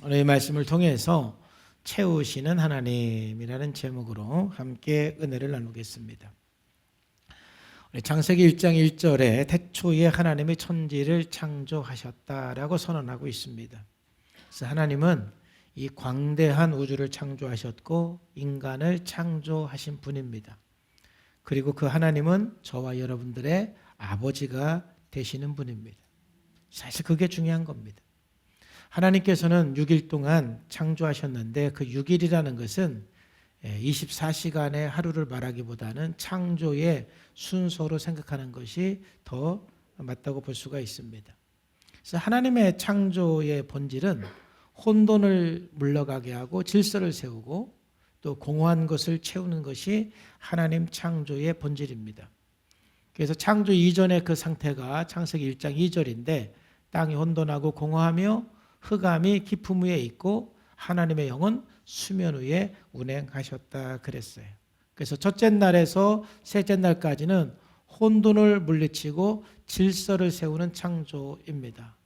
오늘 이 말씀을 통해서 채우시는 하나님이라는 제목으로 함께 은혜를 나누겠습니다. 우리 창세기 1장 1절에 태초에 하나님이 천지를 창조하셨다라고 선언하고 있습니다. 그래서 하나님은 이 광대한 우주를 창조하셨고 인간을 창조하신 분입니다. 그리고 그 하나님은 저와 여러분들의 아버지가 되시는 분입니다. 사실 그게 중요한 겁니다. 하나님께서는 6일 동안 창조하셨는데 그 6일이라는 것은 24시간의 하루를 말하기보다는 창조의 순서로 생각하는 것이 더 맞다고 볼 수가 있습니다. 그래서 하나님의 창조의 본질은 혼돈을 물러가게 하고 질서를 세우고 또 공허한 것을 채우는 것이 하나님 창조의 본질입니다. 그래서 창조 이전의 그 상태가 창세기 1장 2절인데 땅이 혼돈하고 공허하며 흑암이 깊음 위에 있고 하나님의 영은 수면 위에 운행하셨다 그랬어요. 그래서 첫째 날에서 셋째 날까지는 혼돈을 물리치고 질서를 세우는 창조입니다.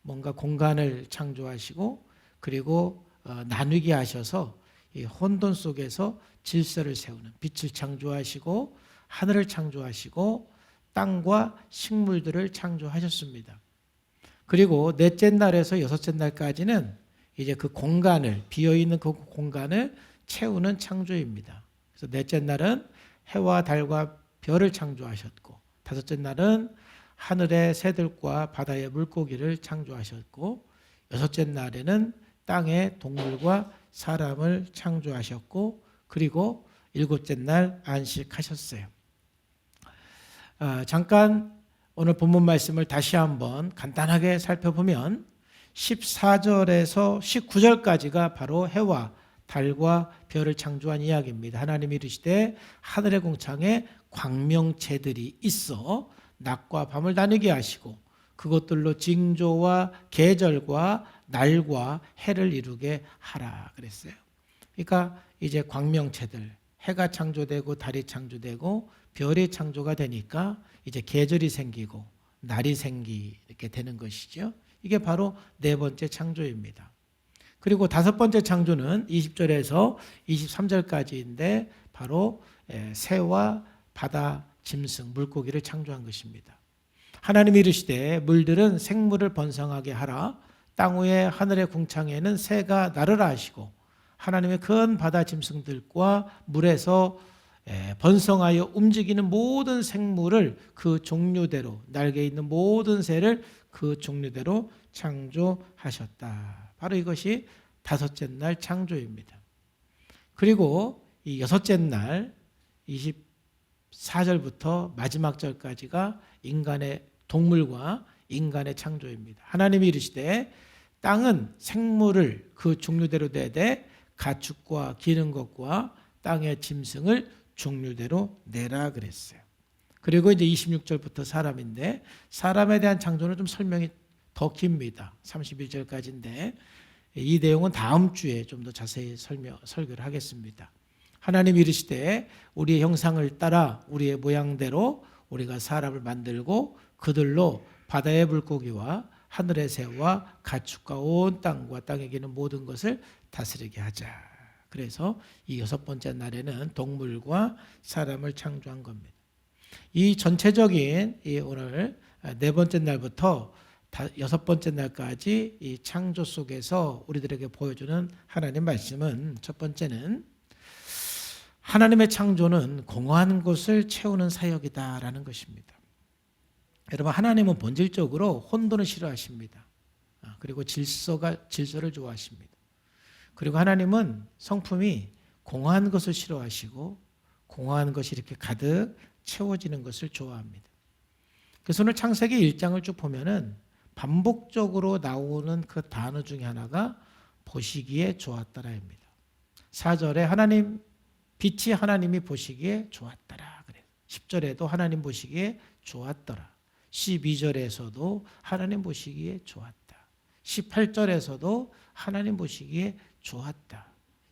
뭔가 공간을 창조하시고 그리고 나누게 하셔서 이 혼돈 속에서 질서를 세우는 빛을 창조하시고 하늘을 창조하시고 땅과 식물들을 창조하셨습니다. 그리고 넷째 날에서 여섯째 날까지는 이제 그 공간을, 비어있는 그 공간을 채우는 창조입니다. 그래서 넷째 날은 해와 달과 별을 창조하셨고, 다섯째 날은 하늘의 새들과 바다의 물고기를 창조하셨고, 여섯째 날에는 땅의 동물과 사람을 창조하셨고, 그리고 일곱째 날 안식하셨어요. 잠깐 오늘 본문 말씀을 다시 한번 간단하게 살펴보면 14절에서 19절까지가 바로 해와 달과 별을 창조한 이야기입니다. 하나님이 이르시되 하늘의 궁창에 광명체들이 있어 낮과 밤을 나누게 하시고 그것들로 징조와 계절과 날과 해를 이루게 하라 그랬어요. 그러니까 이제 광명체들, 해가 창조되고 달이 창조되고 별이 창조가 되니까 이제 계절이 생기고 날이 생기게 되는 것이죠. 이게 바로 네 번째 창조입니다. 그리고 다섯 번째 창조는 20절에서 23절까지인데 바로 새와 바다 짐승, 물고기를 창조한 것입니다. 하나님이 이르시되 물들은 생물을 번성하게 하라. 땅 위에 하늘의 궁창에는 새가 날으라 하시고 하나님의 큰 바다 짐승들과 물에서 번성하여 움직이는 모든 생물을 그 종류대로 날개 있는 모든 새를 그 종류대로 창조하셨다. 바로 이것이 다섯째 날 창조입니다. 그리고 이 여섯째 날 24절부터 마지막 절까지가 인간의 동물과 인간의 창조입니다. 하나님이 이르시되 땅은 생물을 그 종류대로 되되 가축과 기는 것과 땅의 짐승을 종류대로 내라 그랬어요. 그리고 이제 26절부터 사람인데 사람에 대한 창조는 좀 설명이 더 깁니다. 31절까지인데 이 내용은 다음 주에 좀 더 자세히 설교를 하겠습니다. 하나님이 이르시되 우리의 형상을 따라 우리의 모양대로 우리가 사람을 만들고 그들로 바다의 물고기와 하늘의 새와 가축과 온 땅과 땅에 기는 모든 것을 다스리게 하자. 그래서 이 여섯 번째 날에는 동물과 사람을 창조한 겁니다. 이 전체적인 이 오늘 네 번째 날부터 여섯 번째 날까지 이 창조 속에서 우리들에게 보여주는 하나님 말씀은 첫 번째는 하나님의 창조는 공허한 곳을 채우는 사역이다라는 것입니다. 여러분 하나님은 본질적으로 혼돈을 싫어하십니다. 그리고 질서를 좋아하십니다. 그리고 하나님은 성품이 공허한 것을 싫어하시고 공허한 것이 이렇게 가득 채워지는 것을 좋아합니다. 그래서 오늘 창세기 1장을 쭉 보면은 반복적으로 나오는 그 단어 중에 하나가 보시기에 좋았더라입니다. 4절에 빛이 하나님이 보시기에 좋았더라 그래요. 10절에도 하나님 보시기에 좋았더라. 12절에서도 하나님 보시기에 좋았다. 18절에서도 하나님 보시기에 좋았다.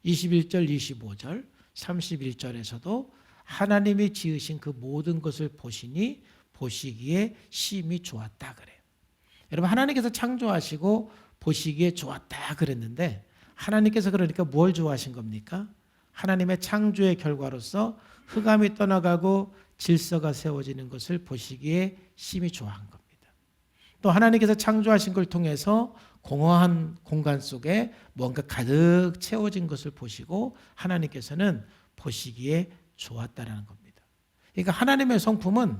21절, 25절, 31절에서도 하나님이 지으신 그 모든 것을 보시니 보시기에 심히 좋았다 그래요. 여러분 하나님께서 창조하시고 보시기에 좋았다 그랬는데 하나님께서 그러니까 뭘 좋아하신 겁니까? 하나님의 창조의 결과로서 흑암이 떠나가고 질서가 세워지는 것을 보시기에 심히 좋아한 겁니다. 또 하나님께서 창조하신 걸 통해서 공허한 공간 속에 뭔가 가득 채워진 것을 보시고 하나님께서는 보시기에 좋았다라는 겁니다. 그러니까 하나님의 성품은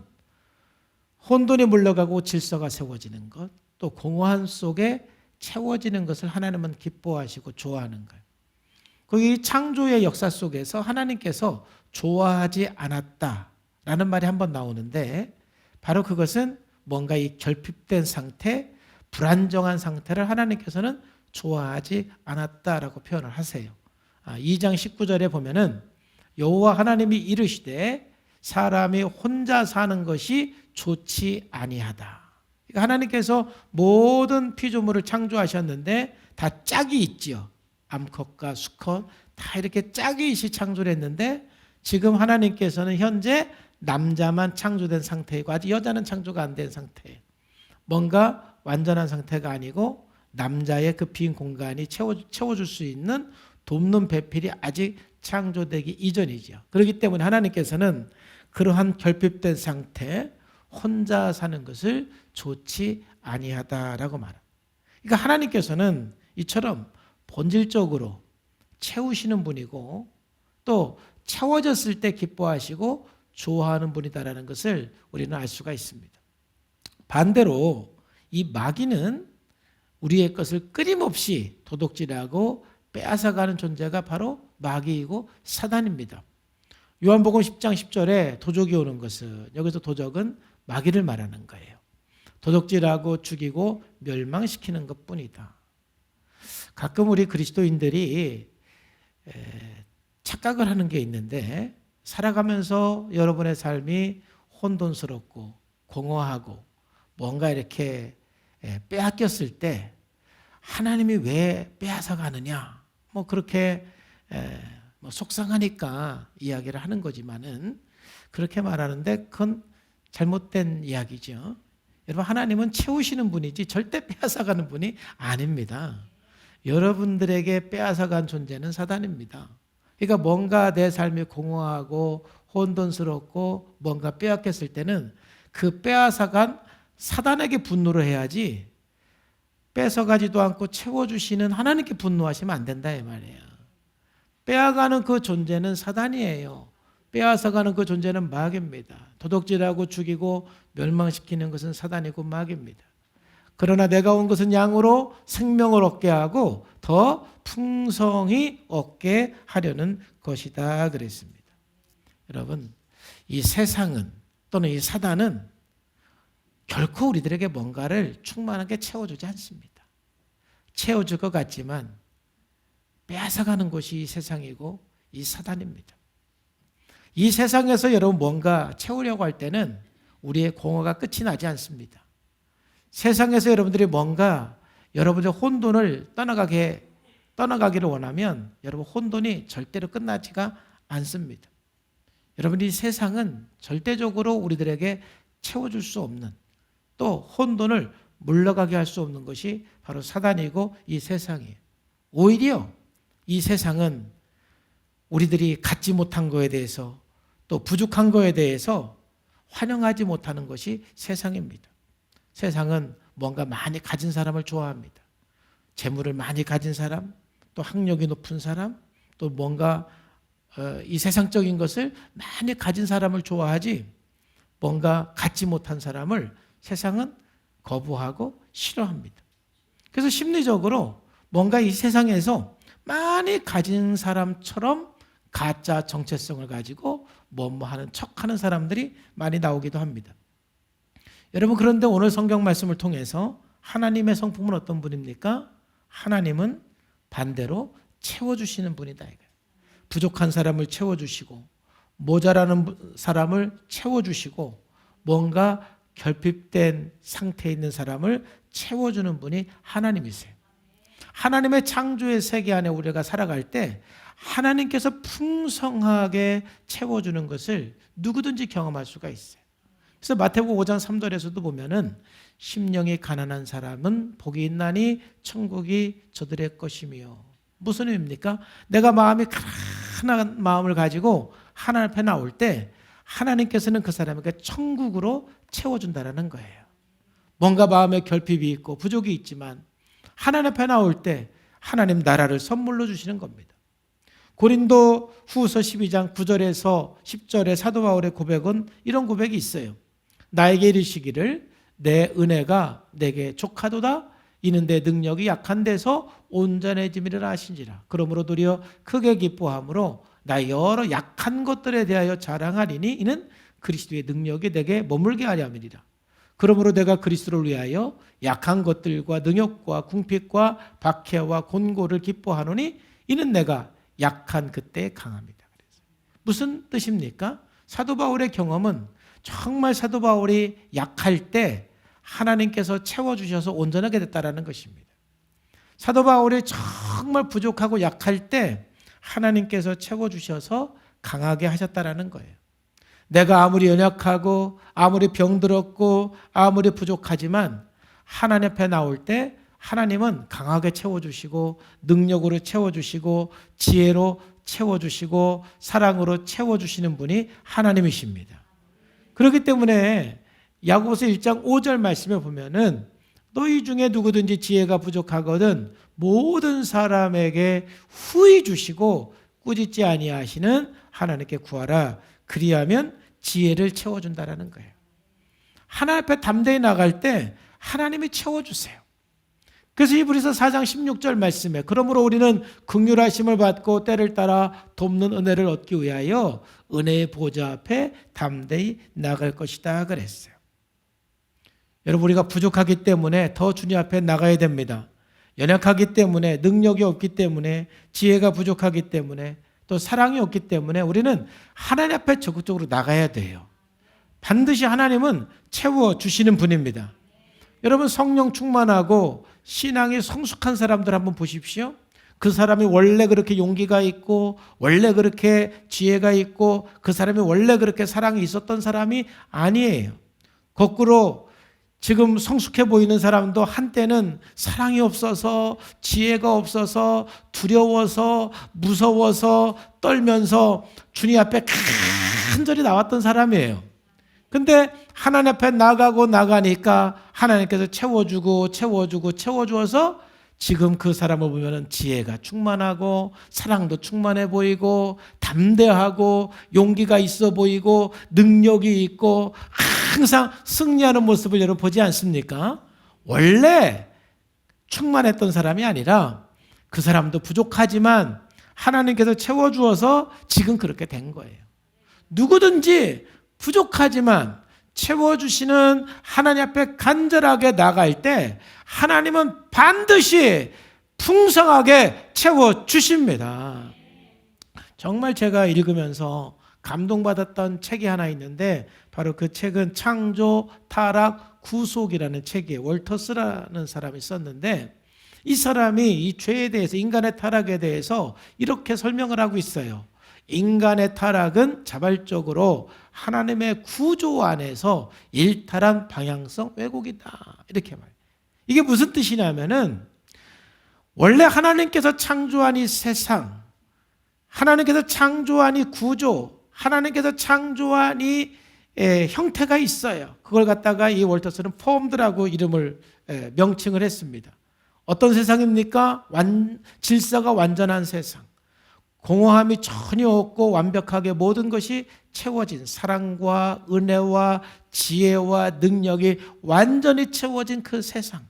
혼돈이 물러가고 질서가 세워지는 것, 또 공허한 속에 채워지는 것을 하나님은 기뻐하시고 좋아하는 거예요. 거기 창조의 역사 속에서 하나님께서 좋아하지 않았다라는 말이 한번 나오는데 바로 그것은 뭔가 이 결핍된 상태, 불안정한 상태를 하나님께서는 좋아하지 않았다라고 표현을 하세요. 2장 19절에 보면은 여호와 하나님이 이르시되 사람이 혼자 사는 것이 좋지 아니하다. 그러니까 하나님께서 모든 피조물을 창조하셨는데 다 짝이 있지요. 암컷과 수컷 다 이렇게 짝이 있이 창조를 했는데 지금 하나님께서는 현재 남자만 창조된 상태이고 아직 여자는 창조가 안 된 상태예요. 뭔가 완전한 상태가 아니고 남자의 그 빈 공간이 채워줄 수 있는 돕는 배필이 아직 창조되기 이전이죠. 그렇기 때문에 하나님께서는 그러한 결핍된 상태, 혼자 사는 것을 좋지 아니하다라고 말합니다. 그러니까 하나님께서는 이처럼 본질적으로 채우시는 분이고 또 채워졌을 때 기뻐하시고 좋아하는 분이다라는 것을 우리는 알 수가 있습니다. 반대로 이 마귀는 우리의 것을 끊임없이 도둑질하고 빼앗아가는 존재가 바로 마귀이고 사단입니다. 요한복음 10장 10절에 도적이 오는 것은 여기서 도적은 마귀를 말하는 거예요. 도둑질하고 죽이고 멸망시키는 것뿐이다. 가끔 우리 그리스도인들이 착각을 하는 게 있는데 살아가면서 여러분의 삶이 혼돈스럽고 공허하고 뭔가 이렇게 빼앗겼을 때 하나님이 왜 빼앗아가느냐 뭐 그렇게 속상하니까 이야기를 하는 거지만은 그렇게 말하는데 그건 잘못된 이야기죠. 여러분 하나님은 채우시는 분이지 절대 빼앗아가는 분이 아닙니다. 여러분들에게 빼앗아간 존재는 사단입니다. 그러니까 뭔가 내 삶이 공허하고 혼돈스럽고 뭔가 빼앗겼을 때는 그 빼앗아간 사단에게 분노를 해야지 뺏어가지도 않고 채워주시는 하나님께 분노하시면 안 된다 이 말이에요. 빼앗가는 그 존재는 사단이에요. 빼앗아가는 그 존재는 마귀입니다. 도둑질하고 죽이고 멸망시키는 것은 사단이고 마귀입니다. 그러나 내가 온 것은 양으로 생명을 얻게 하고 더 풍성히 얻게 하려는 것이다 그랬습니다. 여러분 이 세상은 또는 이 사단은 결코 우리들에게 뭔가를 충만하게 채워주지 않습니다. 채워줄 것 같지만 빼앗아가는 것이 이 세상이고 이 사단입니다. 이 세상에서 여러분 뭔가 채우려고 할 때는 우리의 공허가 끝이 나지 않습니다. 세상에서 여러분들이 뭔가 여러분의 혼돈을 떠나가기를 원하면 여러분 혼돈이 절대로 끝나지가 않습니다. 여러분 이 세상은 절대적으로 우리들에게 채워줄 수 없는 또 혼돈을 물러가게 할 수 없는 것이 바로 사단이고 이 세상이에요. 오히려 이 세상은 우리들이 갖지 못한 거에 대해서 또 부족한 거에 대해서 환영하지 못하는 것이 세상입니다. 세상은 뭔가 많이 가진 사람을 좋아합니다. 재물을 많이 가진 사람, 또 학력이 높은 사람, 또 뭔가 이 세상적인 것을 많이 가진 사람을 좋아하지 뭔가 갖지 못한 사람을 세상은 거부하고 싫어합니다. 그래서 심리적으로 뭔가 이 세상에서 많이 가진 사람처럼 가짜 정체성을 가지고 뭐하는 척하는 사람들이 많이 나오기도 합니다. 여러분 그런데 오늘 성경 말씀을 통해서 하나님의 성품은 어떤 분입니까? 하나님은 반대로 채워주시는 분이다. 부족한 사람을 채워주시고 모자라는 사람을 채워주시고 뭔가 결핍된 상태에 있는 사람을 채워주는 분이 하나님이세요. 하나님의 창조의 세계 안에 우리가 살아갈 때 하나님께서 풍성하게 채워주는 것을 누구든지 경험할 수가 있어요. 그래서 마태복음 5장 3절에서도 보면은 심령이 가난한 사람은 복이 있나니 천국이 저들의 것이며, 무슨 의미입니까? 내가 마음이 가난한 마음을 가지고 하나님 앞에 나올 때 하나님께서는 그 사람에게 천국으로 채워준다는 거예요. 뭔가 마음에 결핍이 있고 부족이 있지만 하나님 앞에 나올 때 하나님 나라를 선물로 주시는 겁니다. 고린도 후서 12장 9절에서 10절에 사도 바울의 고백은 이런 고백이 있어요. 나에게 이르시기를 내 은혜가 내게 족하도다. 이는 내 능력이 약한 데서 온전해짐이라 하신지라. 그러므로 도리어 크게 기뻐함으로 나의 여러 약한 것들에 대하여 자랑하리니 이는 그리스도의 능력이 내게 머물게 하려 함이니라. 그러므로 내가 그리스도를 위하여 약한 것들과 능욕과 궁핍과 박해와 곤고를 기뻐하노니 이는 내가 약한 그때 강합니다. 무슨 뜻입니까? 사도 바울의 경험은 정말 사도 바울이 약할 때 하나님께서 채워주셔서 온전하게 됐다는 것입니다. 사도 바울이 정말 부족하고 약할 때 하나님께서 채워주셔서 강하게 하셨다는 거예요. 내가 아무리 연약하고 아무리 병들었고 아무리 부족하지만 하나님 앞에 나올 때 하나님은 강하게 채워주시고 능력으로 채워주시고 지혜로 채워주시고 사랑으로 채워주시는 분이 하나님이십니다. 그렇기 때문에 야고보서 1장 5절 말씀에 보면은 너희 중에 누구든지 지혜가 부족하거든 모든 사람에게 후히 주시고 꾸짖지 아니하시는 하나님께 구하라. 그리하면 지혜를 채워준다는 거예요. 하나님 앞에 담대히 나갈 때 하나님이 채워주세요. 그래서 히브리서 4장 16절 말씀에 그러므로 우리는 긍휼하심을 받고 때를 따라 돕는 은혜를 얻기 위하여 은혜의 보좌 앞에 담대히 나갈 것이다 그랬어요. 여러분, 우리가 부족하기 때문에 더 주님 앞에 나가야 됩니다. 연약하기 때문에, 능력이 없기 때문에, 지혜가 부족하기 때문에, 또 사랑이 없기 때문에 우리는 하나님 앞에 적극적으로 나가야 돼요. 반드시 하나님은 채워주시는 분입니다. 여러분, 성령 충만하고 신앙이 성숙한 사람들 한번 보십시오. 그 사람이 원래 그렇게 용기가 있고 원래 그렇게 지혜가 있고 그 사람이 원래 그렇게 사랑이 있었던 사람이 아니에요. 거꾸로 지금 성숙해 보이는 사람도 한때는 사랑이 없어서 지혜가 없어서 두려워서 무서워서 떨면서 주님 앞에 간절히 나왔던 사람이에요. 근데 하나님 앞에 나가니까 하나님께서 채워주어서 지금 그 사람을 보면 지혜가 충만하고 사랑도 충만해 보이고 담대하고 용기가 있어 보이고 능력이 있고 항상 승리하는 모습을 여러분 보지 않습니까? 원래 충만했던 사람이 아니라 그 사람도 부족하지만 하나님께서 채워주어서 지금 그렇게 된 거예요. 누구든지 부족하지만 채워주시는 하나님 앞에 간절하게 나갈 때 하나님은 반드시 풍성하게 채워주십니다. 정말 제가 읽으면서 감동받았던 책이 하나 있는데 바로 그 책은 창조, 타락, 구속이라는 책이에요. 월터스라는 사람이 썼는데 이 사람이 이 죄에 대해서, 인간의 타락에 대해서 이렇게 설명을 하고 있어요. 인간의 타락은 자발적으로 하나님의 구조 안에서 일탈한 방향성 왜곡이다. 이렇게 말해요. 이게 무슨 뜻이냐면은 원래 하나님께서 창조한 이 세상, 하나님께서 창조한 이 구조, 하나님께서 창조한 이 형태가 있어요. 그걸 갖다가 이 월터스는 폼드라고 이름을 명칭을 했습니다. 어떤 세상입니까? 질서가 완전한 세상. 공허함이 전혀 없고 완벽하게 모든 것이 채워진 사랑과 은혜와 지혜와 능력이 완전히 채워진 그 세상.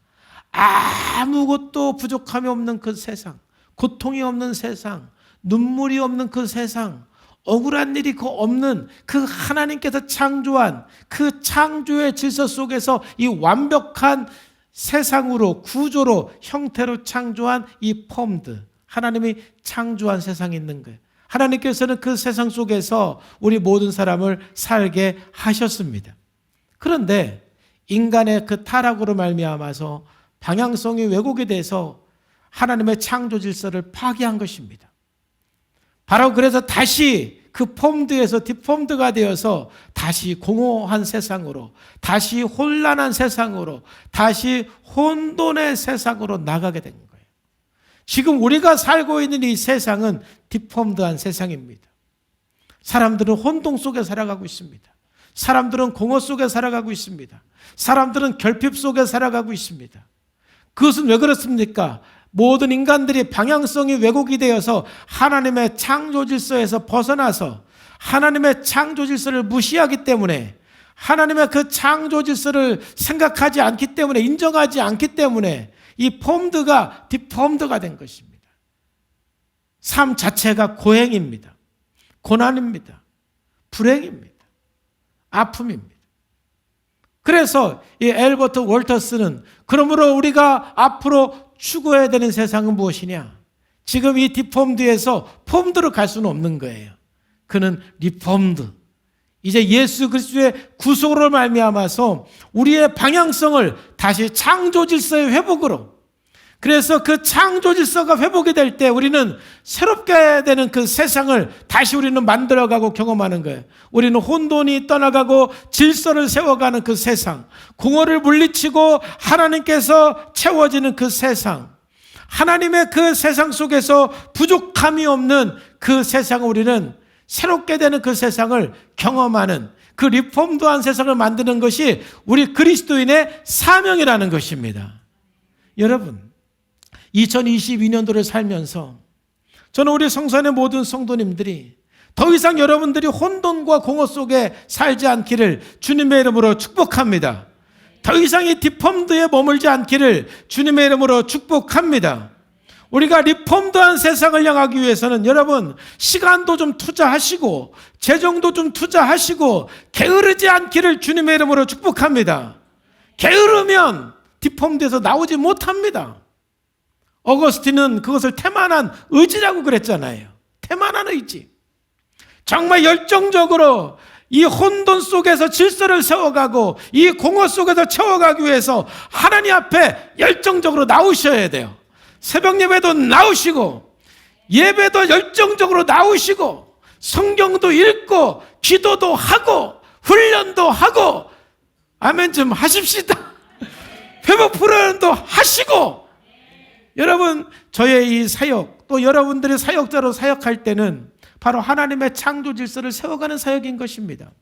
아무것도 부족함이 없는 그 세상. 고통이 없는 세상. 눈물이 없는 그 세상. 억울한 일이 없는 그 하나님께서 창조한 그 창조의 질서 속에서 이 완벽한 세상으로, 구조로, 형태로 창조한 이 폼드, 하나님이 창조한 세상이 있는 거예요. 하나님께서는 그 세상 속에서 우리 모든 사람을 살게 하셨습니다. 그런데 인간의 그 타락으로 말미암아서 방향성이 왜곡이 돼서 하나님의 창조 질서를 파괴한 것입니다. 바로 그래서 다시 그 폼드에서 디폼드가 되어서 다시 공허한 세상으로, 다시 혼란한 세상으로, 다시 혼돈의 세상으로 나가게 된 거예요. 지금 우리가 살고 있는 이 세상은 디폼드한 세상입니다. 사람들은 혼동 속에 살아가고 있습니다. 사람들은 공허 속에 살아가고 있습니다. 사람들은 결핍 속에 살아가고 있습니다. 그것은 왜 그렇습니까? 모든 인간들이 방향성이 왜곡이 되어서 하나님의 창조 질서에서 벗어나서 하나님의 창조 질서를 무시하기 때문에, 하나님의 그 창조 질서를 생각하지 않기 때문에, 인정하지 않기 때문에 이 폼드가 디폼드가 된 것입니다. 삶 자체가 고행입니다. 고난입니다. 불행입니다. 아픔입니다. 그래서 이 엘버트 월터스는, 그러므로 우리가 앞으로 추구해야 되는 세상은 무엇이냐? 지금 이 디폼드에서 폼드로 갈 수는 없는 거예요. 그는 리폼드, 이제 예수 그리스도의 구속으로 말미암아서 우리의 방향성을 다시 창조 질서의 회복으로, 그래서 그 창조 질서가 회복이 될 때 우리는 새롭게 되는 그 세상을 다시 우리는 만들어가고 경험하는 거예요. 우리는 혼돈이 떠나가고 질서를 세워가는 그 세상, 공허를 물리치고 하나님께서 채워지는 그 세상, 하나님의 그 세상 속에서 부족함이 없는 그 세상을, 우리는 새롭게 되는 그 세상을 경험하는, 그 리폼드한 세상을 만드는 것이 우리 그리스도인의 사명이라는 것입니다. 여러분, 2022년도를 살면서 저는 우리 성산의 모든 성도님들이 더 이상 여러분들이 혼돈과 공허 속에 살지 않기를 주님의 이름으로 축복합니다. 더 이상 이 디폼드에 머물지 않기를 주님의 이름으로 축복합니다. 우리가 리폼드한 세상을 향하기 위해서는 여러분, 시간도 좀 투자하시고 재정도 좀 투자하시고 게으르지 않기를 주님의 이름으로 축복합니다. 게으르면 디폼드에서 나오지 못합니다. 어거스틴은 그것을 태만한 의지라고 그랬잖아요. 태만한 의지. 정말 열정적으로 이 혼돈 속에서 질서를 세워가고 이 공허 속에서 채워가기 위해서 하나님 앞에 열정적으로 나오셔야 돼요. 새벽 예배도 나오시고 예배도 열정적으로 나오시고 성경도 읽고 기도도 하고 훈련도 하고, 아멘 좀 하십시다. 회복 프로그램도 하시고. 여러분, 저의 이 사역, 또 여러분들이 사역자로 사역할 때는 바로 하나님의 창조 질서를 세워가는 사역인 것입니다.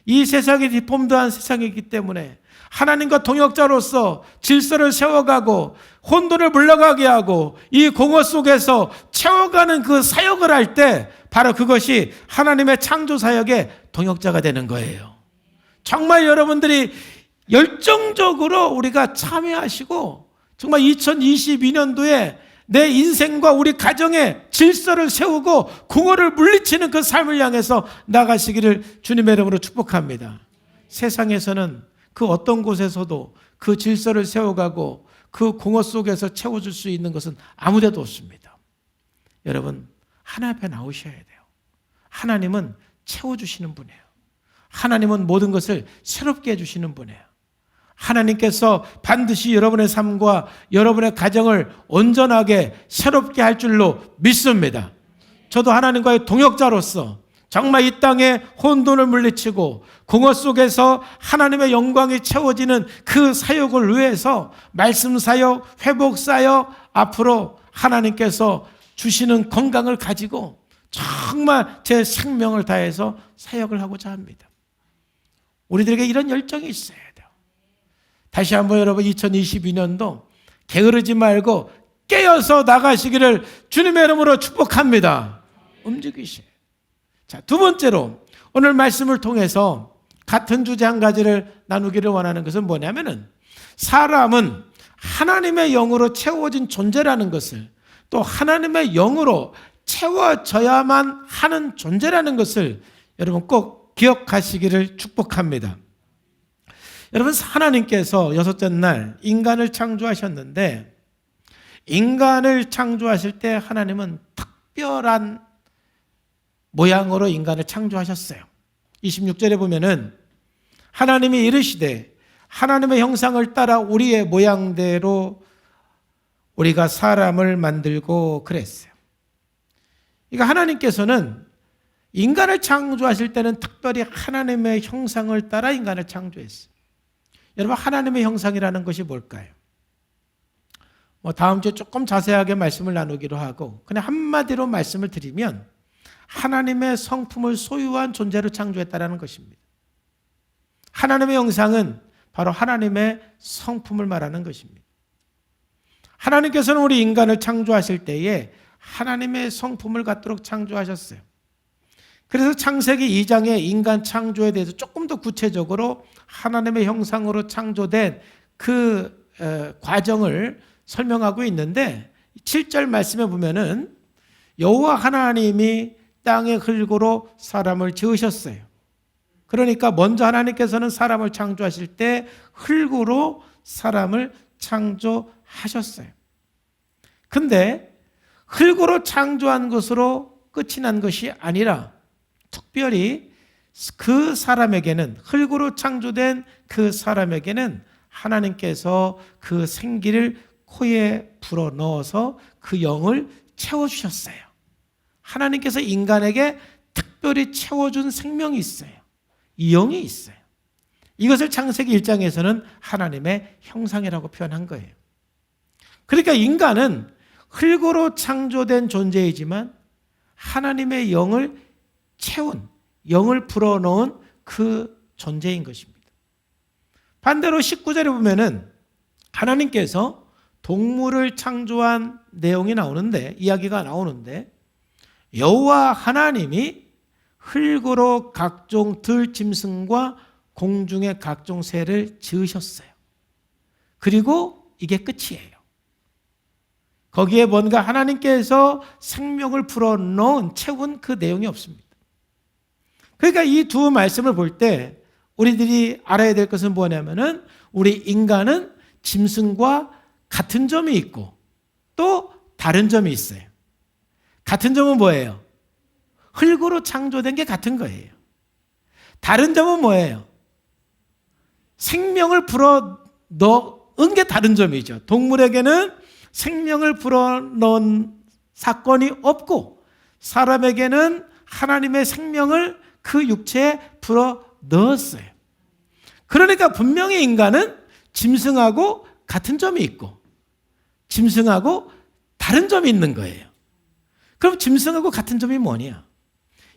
이 세상이 디폼드한 세상이기 때문에 하나님과 동역자로서 질서를 세워가고 혼돈을 물러가게 하고 이 공허 속에서 채워가는 그 사역을 할 때 바로 그것이 하나님의 창조 사역의 동역자가 되는 거예요. 정말 여러분들이 열정적으로 우리가 참여하시고 정말 2022년도에 내 인생과 우리 가정의 질서를 세우고 공허를 물리치는 그 삶을 향해서 나가시기를 주님의 이름으로 축복합니다. 세상에서는 그 어떤 곳에서도 그 질서를 세워가고 그 공허 속에서 채워줄 수 있는 것은 아무 데도 없습니다. 여러분, 하나님 앞에 나오셔야 돼요. 하나님은 채워주시는 분이에요. 하나님은 모든 것을 새롭게 해주시는 분이에요. 하나님께서 반드시 여러분의 삶과 여러분의 가정을 온전하게 새롭게 할 줄로 믿습니다. 저도 하나님과의 동역자로서 정말 이 땅에 혼돈을 물리치고 공허 속에서 하나님의 영광이 채워지는 그 사역을 위해서 말씀 사역, 회복 사역, 앞으로 하나님께서 주시는 건강을 가지고 정말 제 생명을 다해서 사역을 하고자 합니다. 우리들에게 이런 열정이 있어야 돼요. 다시 한번 여러분, 2022년도 게으르지 말고 깨어서 나가시기를 주님의 이름으로 축복합니다. 움직이세요. 자, 두 번째로 오늘 말씀을 통해서 같은 주제 한 가지를 나누기를 원하는 것은 뭐냐면은, 사람은 하나님의 영으로 채워진 존재라는 것을, 또 하나님의 영으로 채워져야만 하는 존재라는 것을 여러분 꼭 기억하시기를 축복합니다. 여러분, 하나님께서 여섯째 날 인간을 창조하셨는데, 인간을 창조하실 때 하나님은 특별한 모양으로 인간을 창조하셨어요. 26절에 보면은 하나님이 이르시되 하나님의 형상을 따라 우리의 모양대로 우리가 사람을 만들고 그랬어요. 그러니까 하나님께서는 인간을 창조하실 때는 특별히 하나님의 형상을 따라 인간을 창조했어요. 여러분, 하나님의 형상이라는 것이 뭘까요? 다음 주에 조금 자세하게 말씀을 나누기로 하고 그냥 한마디로 말씀을 드리면 하나님의 성품을 소유한 존재로 창조했다는 것입니다. 하나님의 형상은 바로 하나님의 성품을 말하는 것입니다. 하나님께서는 우리 인간을 창조하실 때에 하나님의 성품을 갖도록 창조하셨어요. 그래서 창세기 2장의 인간 창조에 대해서 조금 더 구체적으로 하나님의 형상으로 창조된 그 과정을 설명하고 있는데 7절 말씀에 보면은 여호와 하나님이 땅의 흙으로 사람을 지으셨어요. 그러니까 먼저 하나님께서는 사람을 창조하실 때 흙으로 사람을 창조하셨어요. 근데 흙으로 창조한 것으로 끝이 난 것이 아니라 특별히 그 사람에게는, 흙으로 창조된 그 사람에게는 하나님께서 그 생기를 코에 불어넣어서 그 영을 채워주셨어요. 하나님께서 인간에게 특별히 채워준 생명이 있어요. 이 영이 있어요. 이것을 창세기 1장에서는 하나님의 형상이라고 표현한 거예요. 그러니까 인간은 흙으로 창조된 존재이지만 하나님의 영을 채운, 영을 불어넣은 그 존재인 것입니다. 반대로 19절에 보면은 하나님께서 동물을 창조한 내용이 나오는데, 이야기가 나오는데 여호와 하나님이 흙으로 각종 들짐승과 공중의 각종 새를 지으셨어요. 그리고 이게 끝이에요. 거기에 뭔가 하나님께서 생명을 불어넣은, 채운 그 내용이 없습니다. 그러니까 이 두 말씀을 볼 때 우리들이 알아야 될 것은 뭐냐면은 우리 인간은 짐승과 같은 점이 있고 또 다른 점이 있어요. 같은 점은 뭐예요? 흙으로 창조된 게 같은 거예요. 다른 점은 뭐예요? 생명을 불어넣은 게 다른 점이죠. 동물에게는 생명을 불어넣은 사건이 없고 사람에게는 하나님의 생명을 그 육체에 불어넣었어요. 그러니까 분명히 인간은 짐승하고 같은 점이 있고 짐승하고 다른 점이 있는 거예요. 그럼 짐승하고 같은 점이 뭐냐?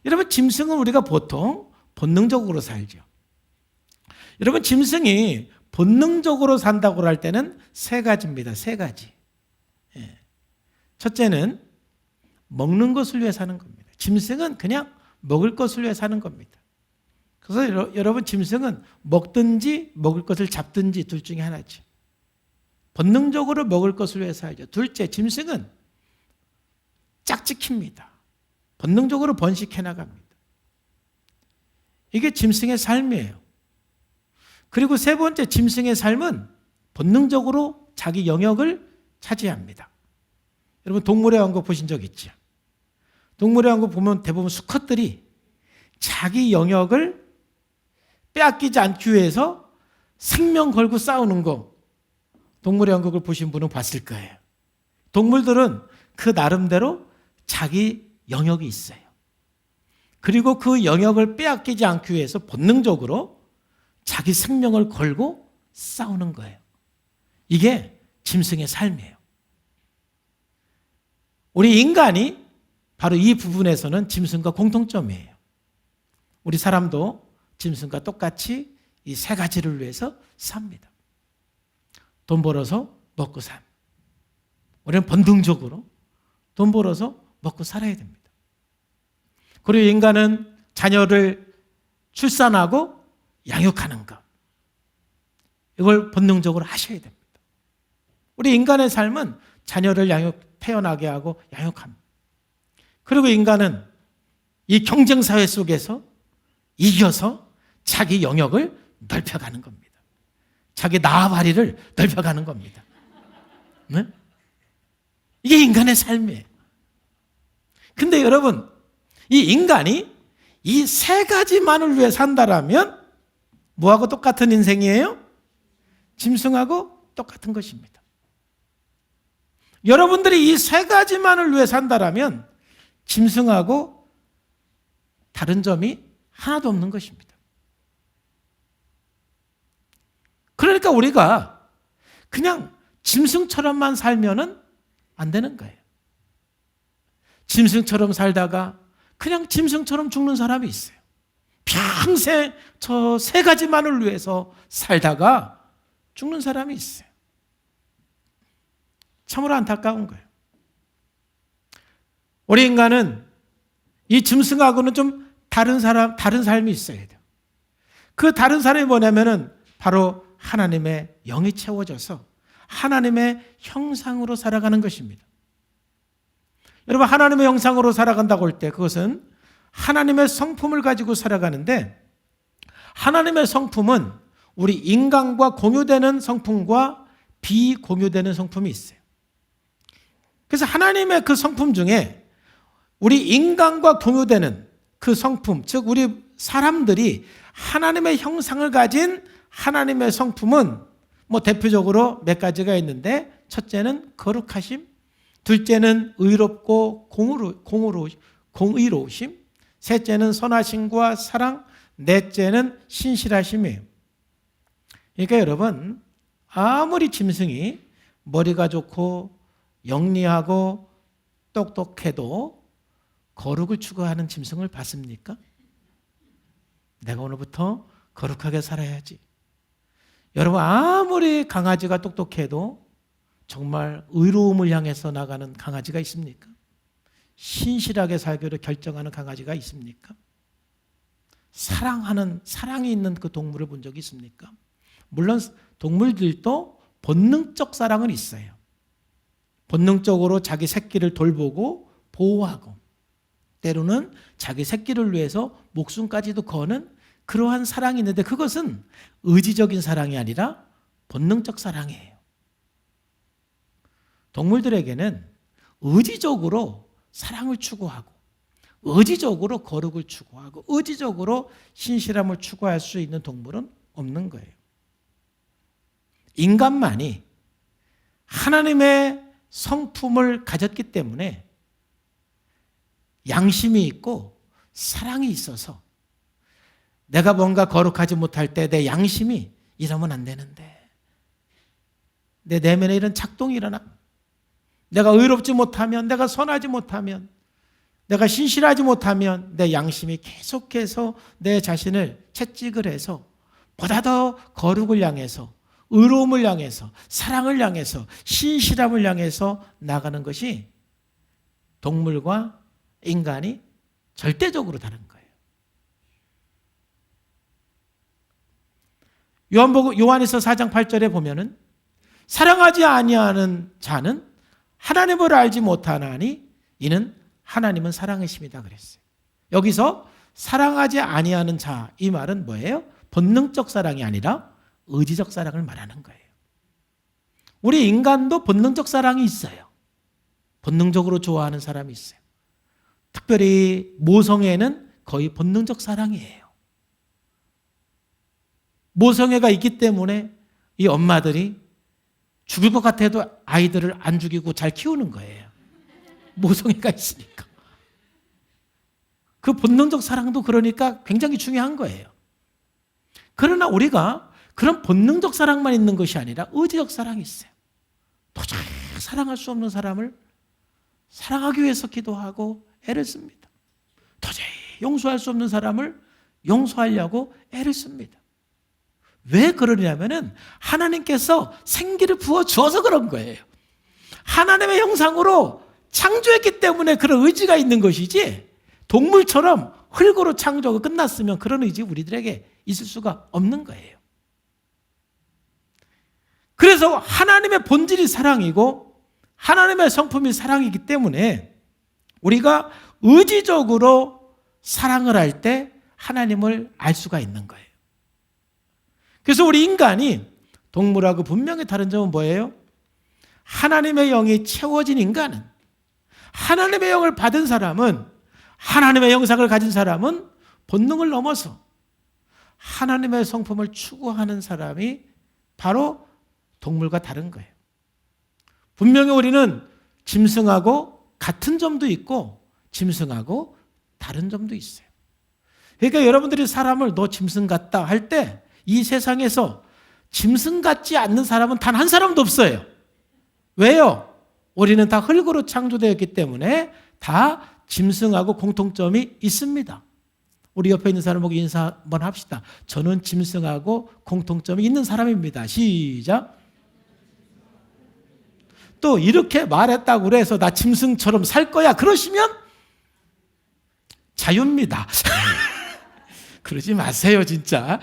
여러분, 짐승은 우리가 보통 본능적으로 살죠. 여러분, 짐승이 본능적으로 산다고 할 때는 세 가지입니다. 세 가지. 첫째는 먹는 것을 위해 사는 겁니다. 짐승은 그냥 먹을 것을 위해 사는 겁니다. 그래서 여러분, 짐승은 먹든지 먹을 것을 잡든지 둘 중에 하나죠. 본능적으로 먹을 것을 위해 살죠. 둘째, 짐승은 짝짓기입니다. 본능적으로 번식해 나갑니다. 이게 짐승의 삶이에요. 그리고 세 번째, 짐승의 삶은 본능적으로 자기 영역을 차지합니다. 여러분, 동물의 왕국 보신 적 있죠? 동물의 왕국 보면 대부분 수컷들이 자기 영역을 빼앗기지 않기 위해서 생명 걸고 싸우는 거, 동물의 왕국을 보신 분은 봤을 거예요. 동물들은 그 나름대로 자기 영역이 있어요. 그리고 그 영역을 빼앗기지 않기 위해서 본능적으로 자기 생명을 걸고 싸우는 거예요. 이게 짐승의 삶이에요. 우리 인간이 바로 이 부분에서는 짐승과 공통점이에요. 우리 사람도 짐승과 똑같이 이 세 가지를 위해서 삽니다. 돈 벌어서 먹고 삶. 우리는 본능적으로 돈 벌어서 먹고 살아야 됩니다. 그리고 인간은 자녀를 출산하고 양육하는 것. 이걸 본능적으로 하셔야 됩니다. 우리 인간의 삶은 자녀를 태어나게 하고 양육합니다. 그리고 인간은 이 경쟁사회 속에서 이겨서 자기 영역을 넓혀가는 겁니다. 자기 나아바리를 넓혀가는 겁니다. 네? 이게 인간의 삶이에요. 근데 여러분, 이 인간이 이 세 가지만을 위해 산다라면 뭐하고 똑같은 인생이에요? 짐승하고 똑같은 것입니다. 여러분들이 이 세 가지만을 위해 산다라면 짐승하고 다른 점이 하나도 없는 것입니다. 그러니까 우리가 그냥 짐승처럼만 살면은 안 되는 거예요. 짐승처럼 살다가 그냥 짐승처럼 죽는 사람이 있어요. 평생 저 세 가지만을 위해서 살다가 죽는 사람이 있어요. 참으로 안타까운 거예요. 우리 인간은 이 짐승하고는 좀 다른 삶이 있어야 돼요. 그 다른 삶이 뭐냐면은 바로 하나님의 영이 채워져서 하나님의 형상으로 살아가는 것입니다. 여러분, 하나님의 형상으로 살아간다고 할 때 그것은 하나님의 성품을 가지고 살아가는데, 하나님의 성품은 우리 인간과 공유되는 성품과 비공유되는 성품이 있어요. 그래서 하나님의 그 성품 중에 우리 인간과 공유되는 그 성품, 즉 우리 사람들이 하나님의 형상을 가진 하나님의 성품은 대표적으로 몇 가지가 있는데, 첫째는 거룩하심, 둘째는 의롭고 공의로우심, 셋째는 선하심과 사랑, 넷째는 신실하심이에요. 그러니까 여러분, 아무리 짐승이 머리가 좋고 영리하고 똑똑해도 거룩을 추구하는 짐승을 봤습니까? 내가 오늘부터 거룩하게 살아야지. 여러분, 아무리 강아지가 똑똑해도 정말 의로움을 향해서 나가는 강아지가 있습니까? 신실하게 살기로 결정하는 강아지가 있습니까? 사랑이 있는 그 동물을 본 적이 있습니까? 물론 동물들도 본능적 사랑은 있어요. 본능적으로 자기 새끼를 돌보고 보호하고, 때로는 자기 새끼를 위해서 목숨까지도 거는 그러한 사랑이 있는데, 그것은 의지적인 사랑이 아니라 본능적 사랑이에요. 동물들에게는 의지적으로 사랑을 추구하고, 의지적으로 거룩을 추구하고, 의지적으로 신실함을 추구할 수 있는 동물은 없는 거예요. 인간만이 하나님의 성품을 가졌기 때문에 양심이 있고 사랑이 있어서, 내가 뭔가 거룩하지 못할 때 내 양심이 이러면 안 되는데, 내 내면에 이런 작동이 일어나, 내가 의롭지 못하면, 내가 선하지 못하면, 내가 신실하지 못하면 내 양심이 계속해서 내 자신을 채찍을 해서 보다 더 거룩을 향해서, 의로움을 향해서, 사랑을 향해서, 신실함을 향해서 나가는 것이 동물과 인간이 절대적으로 다른 거예요. 요한에서 4장 8절에 보면은, 사랑하지 아니하는 자는 하나님을 알지 못하나니 이는 하나님은 사랑이십니다 그랬어요. 여기서 사랑하지 아니하는 자, 이 말은 뭐예요? 본능적 사랑이 아니라 의지적 사랑을 말하는 거예요. 우리 인간도 본능적 사랑이 있어요. 본능적으로 좋아하는 사람이 있어요. 특별히 모성애는 거의 본능적 사랑이에요. 모성애가 있기 때문에 이 엄마들이 죽을 것 같아도 아이들을 안 죽이고 잘 키우는 거예요. 모성애가 있으니까. 그 본능적 사랑도 그러니까 굉장히 중요한 거예요. 그러나 우리가 그런 본능적 사랑만 있는 것이 아니라 의지적 사랑이 있어요. 도저히 사랑할 수 없는 사람을 사랑하기 위해서 기도하고 애를 씁니다. 도저히 용서할 수 없는 사람을 용서하려고 애를 씁니다. 왜 그러냐면은 하나님께서 생기를 부어주어서 그런 거예요. 하나님의 형상으로 창조했기 때문에 그런 의지가 있는 것이지, 동물처럼 흙으로 창조가 끝났으면 그런 의지 우리들에게 있을 수가 없는 거예요. 그래서 하나님의 본질이 사랑이고 하나님의 성품이 사랑이기 때문에 우리가 의지적으로 사랑을 할 때 하나님을 알 수가 있는 거예요. 그래서 우리 인간이 동물하고 분명히 다른 점은 뭐예요? 하나님의 영이 채워진 인간은, 하나님의 영을 받은 사람은, 하나님의 형상을 가진 사람은 본능을 넘어서 하나님의 성품을 추구하는 사람이 바로 동물과 다른 거예요. 분명히 우리는 짐승하고 같은 점도 있고 짐승하고 다른 점도 있어요. 그러니까 여러분들이 사람을 너 짐승 같다 할 때 이 세상에서 짐승 같지 않는 사람은 단 한 사람도 없어요. 왜요? 우리는 다 흙으로 창조되었기 때문에 다 짐승하고 공통점이 있습니다. 우리 옆에 있는 사람 보고 인사 한번 합시다. 저는 짐승하고 공통점이 있는 사람입니다. 시작. 또 이렇게 말했다고 그래서 나 짐승처럼 살 거야 그러시면 자유입니다. 그러지 마세요 진짜.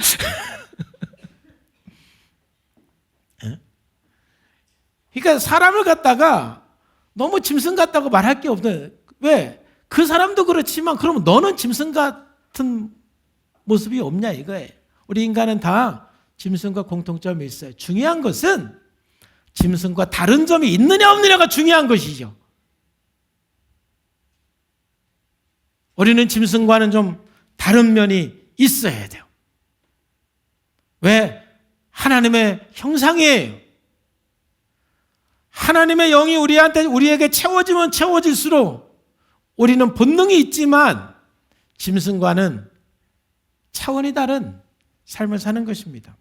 그러니까 사람을 갖다가 너무 짐승 같다고 말할 게 없어요. 왜? 그 사람도 그렇지만 그러면 너는 짐승 같은 모습이 없냐 이거예요. 우리 인간은 다 짐승과 공통점이 있어요. 중요한 것은 짐승과 다른 점이 있느냐 없느냐가 중요한 것이죠. 우리는 짐승과는 좀 다른 면이 있어야 돼요. 왜? 하나님의 형상이에요. 하나님의 영이 우리에게 채워지면 채워질수록 우리는 본능이 있지만 짐승과는 차원이 다른 삶을 사는 것입니다.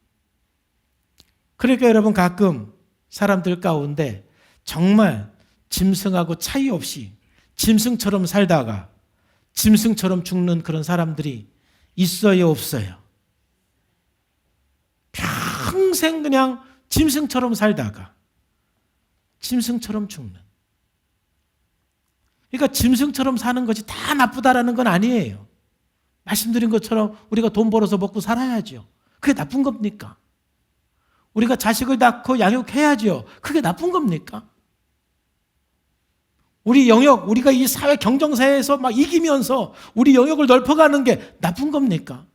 그러니까 여러분 가끔 사람들 가운데 정말 짐승하고 차이 없이 짐승처럼 살다가 짐승처럼 죽는 그런 사람들이 있어요, 없어요? 평생 그냥 짐승처럼 살다가 짐승처럼 죽는. 그러니까 짐승처럼 사는 것이 다 나쁘다라는 건 아니에요. 말씀드린 것처럼 우리가 돈 벌어서 먹고 살아야죠. 그게 나쁜 겁니까? 우리가 자식을 낳고 양육해야죠. 그게 나쁜 겁니까? 우리 영역, 우리가 이 사회 경쟁사회에서 막 이기면서 우리 영역을 넓혀가는 게 나쁜 겁니까?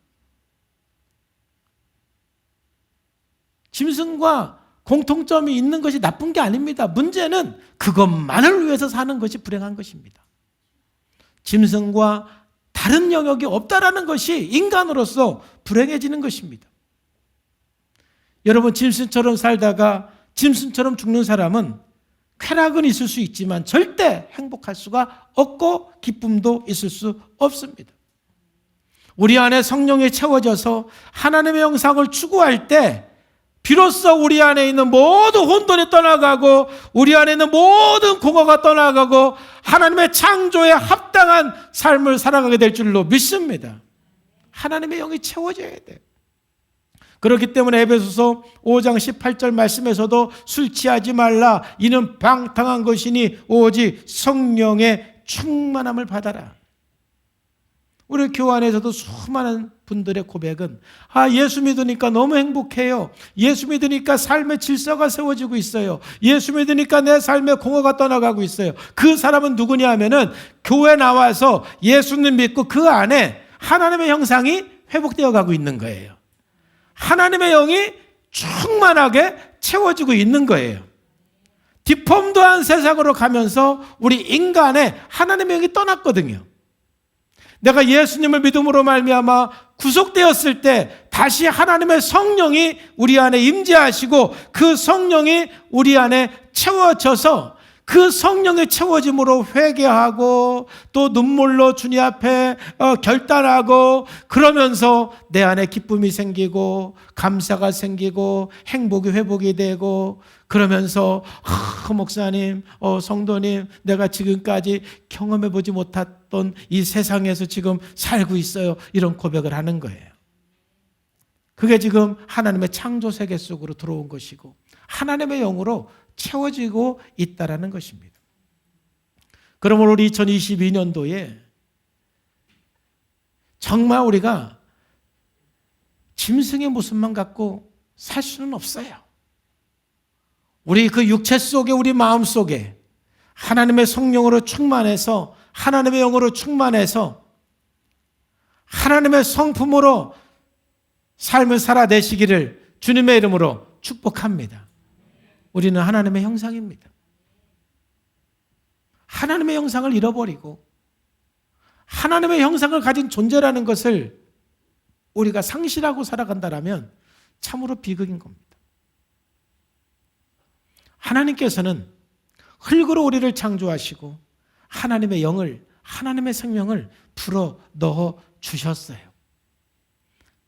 짐승과 공통점이 있는 것이 나쁜 게 아닙니다. 문제는 그것만을 위해서 사는 것이 불행한 것입니다. 짐승과 다른 영역이 없다라는 것이 인간으로서 불행해지는 것입니다. 여러분 짐승처럼 살다가 짐승처럼 죽는 사람은 쾌락은 있을 수 있지만 절대 행복할 수가 없고 기쁨도 있을 수 없습니다. 우리 안에 성령이 채워져서 하나님의 형상을 추구할 때 비로소 우리 안에 있는 모든 혼돈이 떠나가고 우리 안에 있는 모든 공허가 떠나가고 하나님의 창조에 합당한 삶을 살아가게 될 줄로 믿습니다. 하나님의 영이 채워져야 돼요. 그렇기 때문에 에베소서 5장 18절 말씀에서도 술 취하지 말라 이는 방탕한 것이니 오직 성령의 충만함을 받아라. 우리 교회 안에서도 수많은 분들의 고백은 예수 믿으니까 너무 행복해요. 예수 믿으니까 삶의 질서가 세워지고 있어요. 예수 믿으니까 내 삶의 공허가 떠나가고 있어요. 그 사람은 누구냐 하면은 교회 나와서 예수님 믿고 그 안에 하나님의 형상이 회복되어 가고 있는 거예요. 하나님의 영이 충만하게 채워지고 있는 거예요. 디폼드한 세상으로 가면서 우리 인간의 하나님의 영이 떠났거든요. 내가 예수님을 믿음으로 말미암아 구속되었을 때 다시 하나님의 성령이 우리 안에 임재하시고 그 성령이 우리 안에 채워져서 그 성령의 채워짐으로 회개하고 또 눈물로 주님 앞에 결단하고 그러면서 내 안에 기쁨이 생기고 감사가 생기고 행복이 회복이 되고 그러면서 목사님, 성도님 내가 지금까지 경험해보지 못했던 이 세상에서 지금 살고 있어요. 이런 고백을 하는 거예요. 그게 지금 하나님의 창조 세계 속으로 들어온 것이고 하나님의 영으로 채워지고 있다라는 것입니다. 그러므로 우리 2022년도에 정말 우리가 짐승의 모습만 갖고 살 수는 없어요. 우리 그 육체 속에 우리 마음 속에 하나님의 성령으로 충만해서 하나님의 영으로 충만해서 하나님의 성품으로 삶을 살아내시기를 주님의 이름으로 축복합니다. 우리는 하나님의 형상입니다. 하나님의 형상을 잃어버리고 하나님의 형상을 가진 존재라는 것을 우리가 상실하고 살아간다면 참으로 비극인 겁니다. 하나님께서는 흙으로 우리를 창조하시고 하나님의 영을 하나님의 생명을 불어 넣어 주셨어요.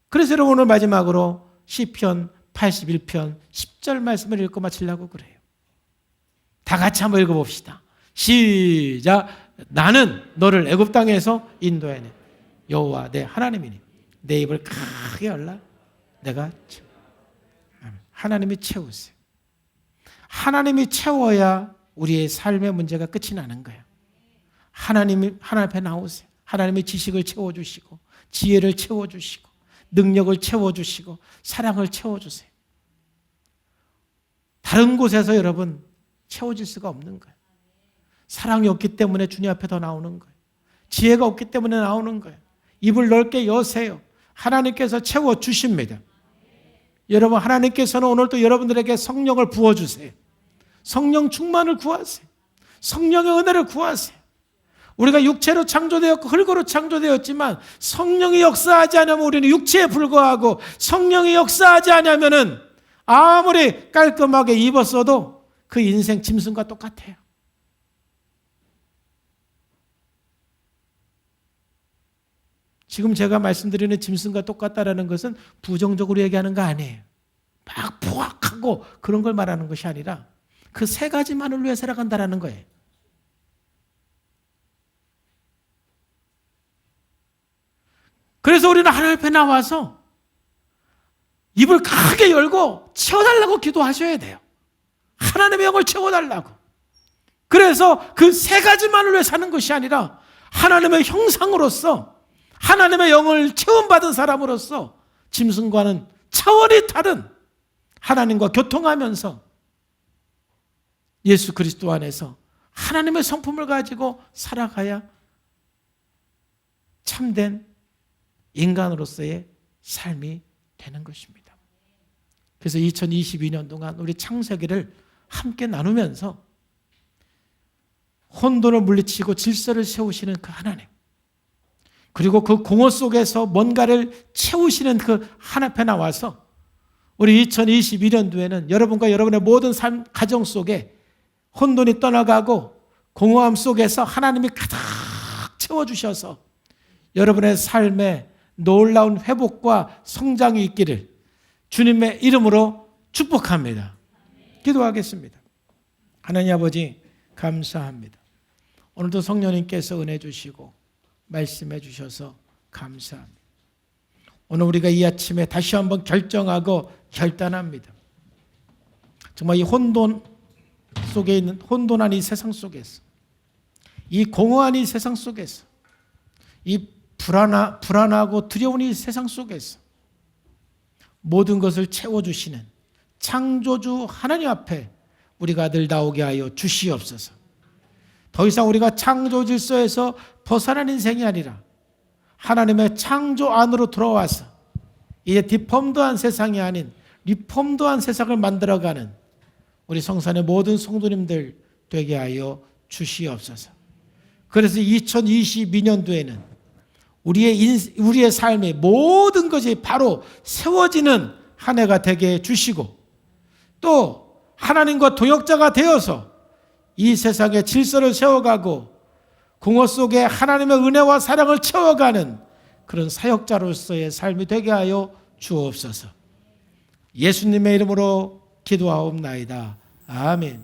그래서 여러분 오늘 마지막으로 시편 81편 10절 말씀을 읽고 마치려고 그래요. 다 같이 한번 읽어봅시다. 시작. 나는 너를 애굽 땅에서 인도하네. 여호와 내 하나님이니 내 입을 크게 열라 내가 채워. 하나님이 채우세요. 하나님이 채워야 우리의 삶의 문제가 끝이 나는 거예요. 하나님 앞에 나오세요. 하나님의 지식을 채워주시고 지혜를 채워주시고 능력을 채워주시고 사랑을 채워주세요. 다른 곳에서 여러분 채워질 수가 없는 거예요. 사랑이 없기 때문에 주님 앞에 더 나오는 거예요. 지혜가 없기 때문에 나오는 거예요. 입을 넓게 여세요. 하나님께서 채워주십니다. 여러분 하나님께서는 오늘 또 여러분들에게 성령을 부어주세요. 성령 충만을 구하세요. 성령의 은혜를 구하세요. 우리가 육체로 창조되었고 흙으로 창조되었지만 성령이 역사하지 않으면 우리는 육체에 불과하고 성령이 역사하지 않으면 아무리 깔끔하게 입었어도 그 인생 짐승과 똑같아요. 지금 제가 말씀드리는 짐승과 똑같다라는 것은 부정적으로 얘기하는 거 아니에요. 막 포악하고 그런 걸 말하는 것이 아니라 그 세 가지만을 위해 살아간다라는 거예요. 그래서 우리는 하나님 앞에 나와서 입을 크게 열고 채워달라고 기도하셔야 돼요. 하나님의 영을 채워달라고. 그래서 그 세 가지만을 위해 사는 것이 아니라 하나님의 형상으로서 하나님의 영을 체험받은 사람으로서 짐승과는 차원이 다른 하나님과 교통하면서 예수 그리스도 안에서 하나님의 성품을 가지고 살아가야 참된 인간으로서의 삶이 되는 것입니다. 그래서 2022년 동안 우리 창세기를 함께 나누면서 혼돈을 물리치고 질서를 세우시는 그 하나님, 그리고 그 공허 속에서 뭔가를 채우시는 그 하나님 앞에 나와서 우리 2022년도에는 여러분과 여러분의 모든 삶, 가정 속에 혼돈이 떠나가고 공허함 속에서 하나님이 가득 채워주셔서 여러분의 삶에 놀라운 회복과 성장이 있기를 주님의 이름으로 축복합니다. 기도하겠습니다. 하나님 아버지 감사합니다. 오늘도 성령님께서 은혜 주시고 말씀해 주셔서 감사합니다. 오늘 우리가 이 아침에 다시 한번 결정하고 결단합니다. 정말 이 혼돈 속에 있는 혼돈한 이 세상 속에서, 이 공허한 이 세상 속에서, 이 불안하고 두려운 이 세상 속에서 모든 것을 채워주시는 창조주 하나님 앞에 우리가 늘 나오게 하여 주시옵소서. 더 이상 우리가 창조 질서에서 벗어난 인생이 아니라 하나님의 창조 안으로 들어와서 이제 디폼드한 세상이 아닌 리폼드한 세상을 만들어가는 우리 성산의 모든 성도님들 되게 하여 주시옵소서. 그래서 2022년도에는 우리의 삶의 모든 것이 바로 세워지는 한 해가 되게 해주시고 또 하나님과 동역자가 되어서 이 세상의 질서를 세워가고 공허 속에 하나님의 은혜와 사랑을 채워가는 그런 사역자로서의 삶이 되게 하여 주옵소서. 예수님의 이름으로 기도하옵나이다. 아멘.